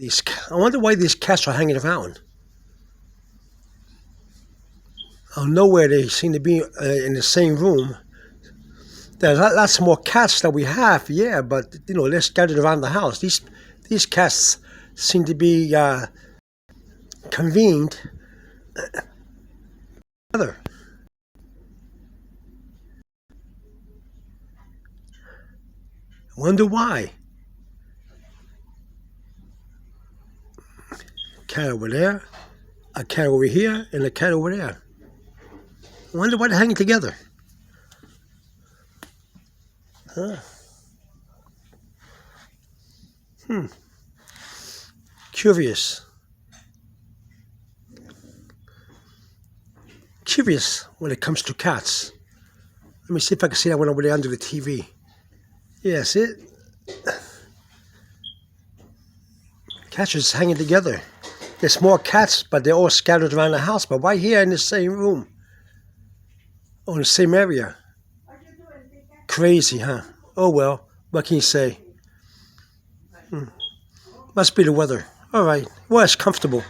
I wonder why these cats are hanging around. Out of nowhere, they seem to be in the same room. There's lots more cats that we have, yeah, but they're scattered around the house. These cats seem to be convened together. I wonder why. Cat over there, a cat over here, and a cat over there. I wonder why they're hanging together. Huh? Curious. Curious when it comes to cats. Let me see if I can see that one over there under the TV. Yeah, see it? Cats are just hanging together. There's more cats, but they're all scattered around the house. But why here in the same room? Or in the same area? Crazy, huh? Oh well, what can you say? Must be the weather. All right. Well, it's comfortable.